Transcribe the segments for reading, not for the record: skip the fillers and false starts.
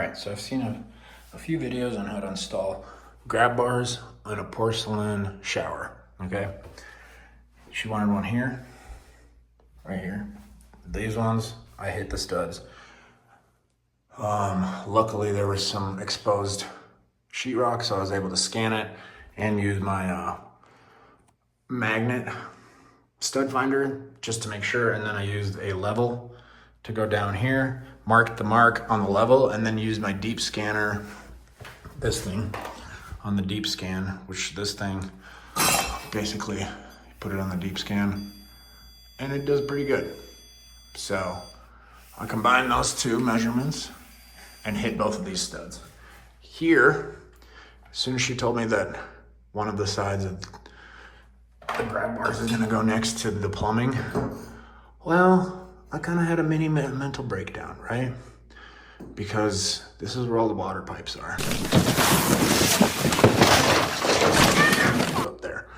All right, so I've seen a few videos on how to install grab bars on a porcelain shower, okay? She wanted one here, right here. These ones, I hit the studs. Luckily there was some exposed sheetrock, so I was able to scan it and use my magnet stud finder just to make sure, and then I used a level to go down here, mark the mark on the level, and then use my deep scanner, this thing, on the deep scan, which this thing, basically put it on the deep scan, and it does pretty good. So I combined those two measurements and hit both of these studs. Here, as soon as she told me that one of the sides of the grab bars is gonna go next to the plumbing, well, I kind of had a mini mental breakdown, right? Because this is where all the water pipes are. Up there.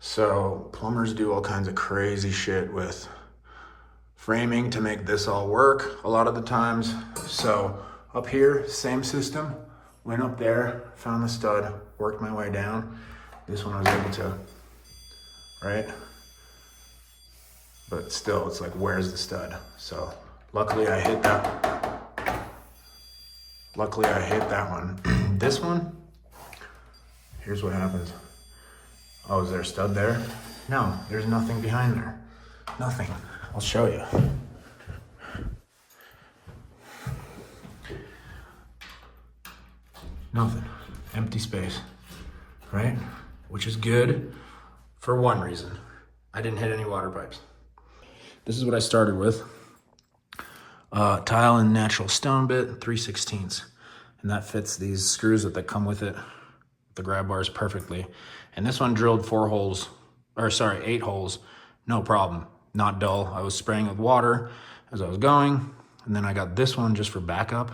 So plumbers do all kinds of crazy shit with framing to make this all work a lot of the times. So up here, same system. Went up there, found the stud, worked my way down. This one I was able to, right? But still, it's like, where's the stud? So luckily I hit that. Luckily I hit that one. This one, here's what happens. Oh, is there a stud there? No, there's nothing behind there. Nothing. I'll show you. Nothing. Empty space, right? Which is good for one reason. I didn't hit any water pipes. This is what I started with. Tile and natural stone bit, 3/16. And that fits these screws that come with it, the grab bars, perfectly. And this one drilled 8 holes, no problem, not dull. I was spraying with water as I was going. And then I got this one just for backup.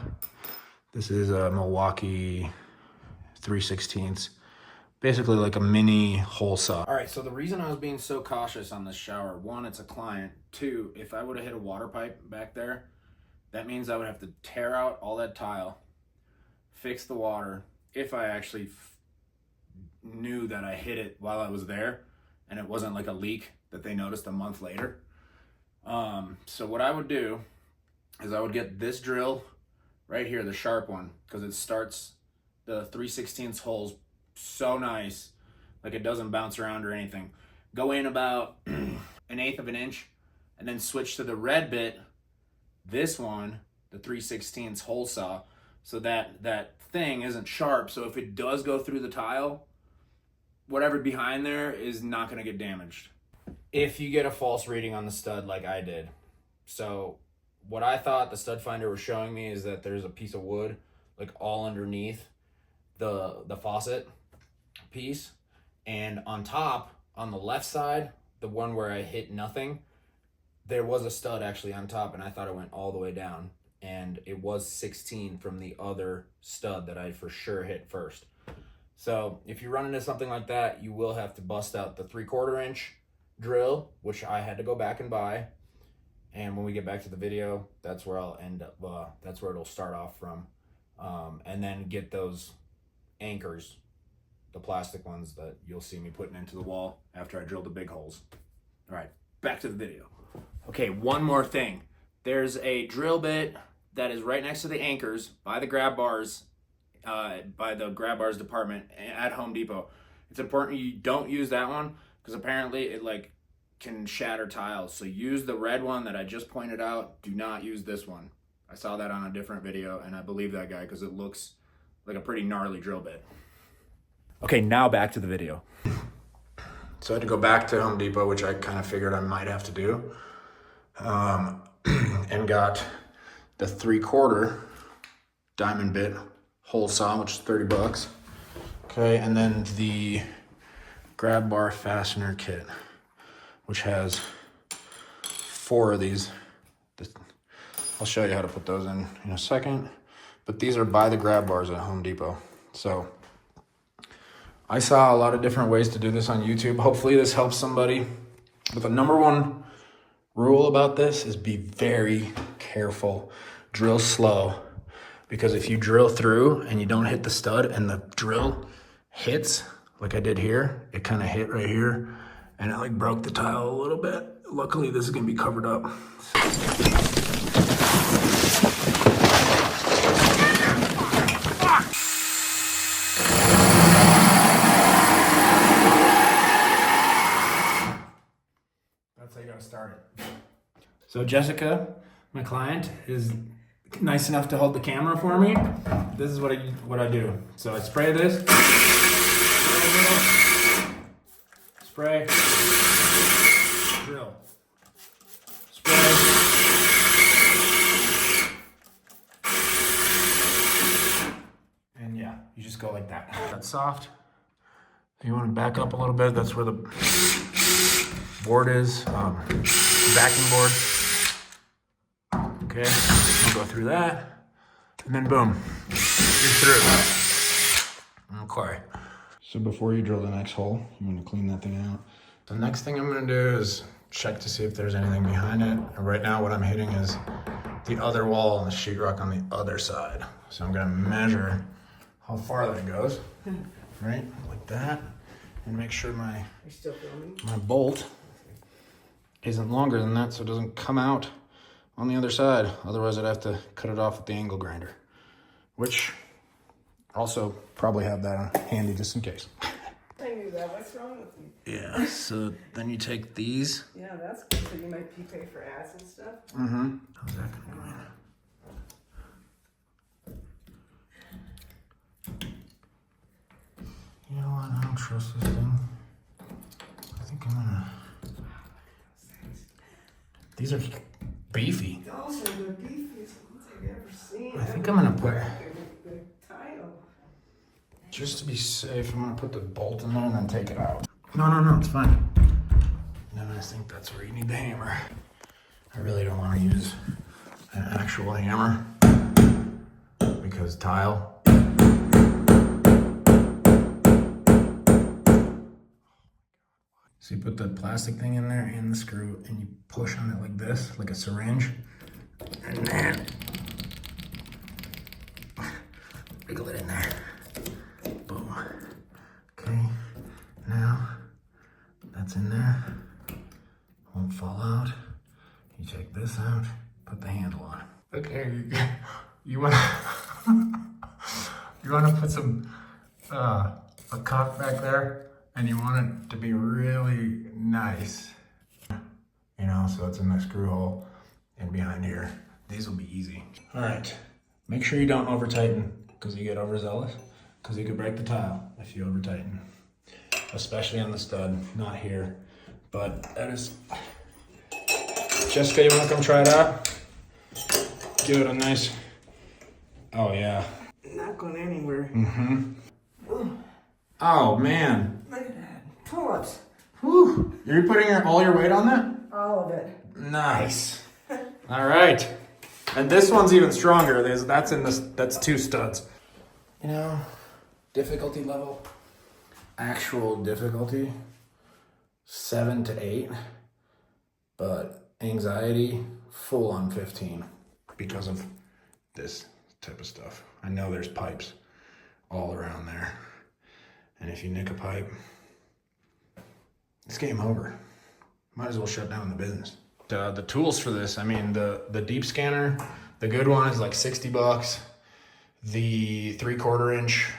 This is a Milwaukee 3/16. Basically like a mini hole saw. All right, so the reason I was being so cautious on this shower, one, it's a client. Two, if I would have hit a water pipe back there, that means I would have to tear out all that tile, fix the water, if I actually knew that I hit it while I was there, and it wasn't like a leak that they noticed a month later. So what I would do is I would get this drill right here, the sharp one, because it starts the 3/16 holes so nice, like it doesn't bounce around or anything. Go in about 1/8 of an inch and then switch to the red bit, this one, the 3/16 hole saw, so that thing isn't sharp, so if it does go through the tile, whatever behind there is not going to get damaged. If you get a false reading on the stud like I did. So what I thought the stud finder was showing me is that there's a piece of wood like all underneath the faucet piece, and on top, on the left side, the one where I hit nothing, there was a stud actually on top, and I thought it went all the way down, and it was 16 from the other stud that I for sure hit first. So if you run into something like that, you will have to bust out the 3/4 inch drill, which I had to go back and buy. And when we get back to the video, that's where I'll end up, that's where it'll start off from. And then get those anchors, the plastic ones that you'll see me putting into the wall after I drill the big holes. All right, back to the video. Okay, one more thing. There's a drill bit that is right next to the anchors by the grab bars, by the grab bars department at Home Depot. It's important you don't use that one because apparently it like can shatter tiles. So use the red one that I just pointed out. Do not use this one. I saw that on a different video and I believe that guy because it looks like a pretty gnarly drill bit. Okay, now back to the video. So I had to go back to Home Depot, which I kind of figured I might have to do, and got the 3/4 diamond bit hole saw, which is $30. Okay, and then the grab bar fastener kit, which has 4 of these. I'll show you how to put those in a second, but these are by the grab bars at Home Depot. So I saw a lot of different ways to do this on YouTube. Hopefully this helps somebody. But the number one rule about this is be very careful. Drill slow. because if you drill through and you don't hit the stud and the drill hits, like I did here, it kind of hit right here and it like broke the tile a little bit. Luckily, this is gonna be covered up. That's how you gotta start it. So Jessica, my client, is nice enough to hold the camera for me. This is what I do. So I spray this. Spray. Drill. Spray. And yeah, you just go like that. That's soft. If you want to back up a little bit, that's where the board is. Backing board. Okay, we'll go through that, and then boom, you're through. Okay. So before you drill the next hole, you want to clean that thing out. The next thing I'm gonna do is check to see if there's anything behind it. And right now what I'm hitting is the other wall and the sheetrock on the other side. So I'm gonna measure how far that goes, right, like that, and make sure my bolt isn't longer than that so it doesn't come out on the other side. Otherwise I'd have to cut it off with the angle grinder, which also probably have that handy just in case. I knew that. What's wrong with you? Yeah, so then you take these. Yeah, that's good. So you might pay for ads and stuff. Mm-hmm. How's that gonna go in? You know what, I don't trust this thing. I think I'm gonna... These are beefy. Those are the beefiest ones I've ever seen. I think I'm gonna put... The tile. Just to be safe, I'm gonna put the bolt in there and then take it out. No, it's fine. No, I think that's where you need the hammer. I really don't want to use an actual hammer because tile. So you put the plastic thing in there and the screw and you push on it like this, like a syringe, and then wiggle it in there. Boom. Okay, now that's in there. Won't fall out. You take this out, put the handle on. Okay, you want you want to put some a cup back there, and you want it to be really nice. You know, so it's in the screw hole and behind here. These will be easy. All right, make sure you don't over tighten because you get overzealous, because you could break the tile if you over tighten, especially on the stud, not here. But that is, Jessica, you wanna come try it out? Give it a nice, oh yeah. Not going anywhere. Mm-hmm. Oh man. Look at that. Pull-ups. Whew. You're putting all your weight on that? All of it. Nice. All right. And this one's even stronger. That's 2 studs. You know, difficulty level, actual difficulty, 7 to 8, but anxiety, full on 15 because of this type of stuff. I know there's pipes all around there. And if you nick a pipe, it's game over. Might as well shut down the business. The tools for this, I mean, the deep scanner, the good one is like $60. The 3/4 inch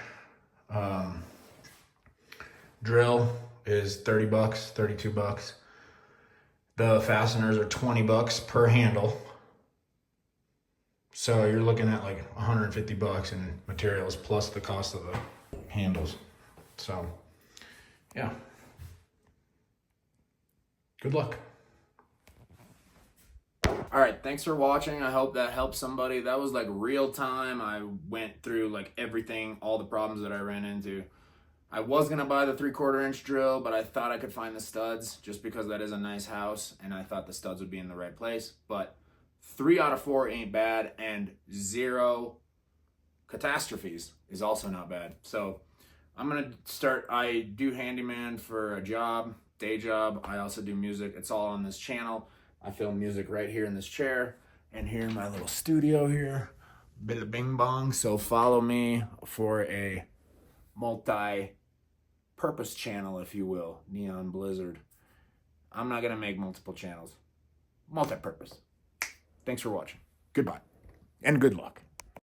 drill is $30, $32. The fasteners are $20 per handle. So you're looking at like $150 in materials plus the cost of the handles. So, yeah. Good luck. All right, thanks for watching. I hope that helped somebody. That was like real time. I went through like everything, all the problems that I ran into. I was gonna buy the 3/4 inch drill, but I thought I could find the studs just because that is a nice house and I thought the studs would be in the right place. But 3 out of 4 ain't bad, and 0 catastrophes is also not bad. So I'm gonna start, I do handyman for a job, day job. I also do music. It's all on this channel. I film music right here in this chair and here in my little studio here. Bada bing bong. So follow me for a multi-purpose channel, if you will, Neon Blizzard. I'm not going to make multiple channels. Multi-purpose. Thanks for watching. Goodbye. And good luck.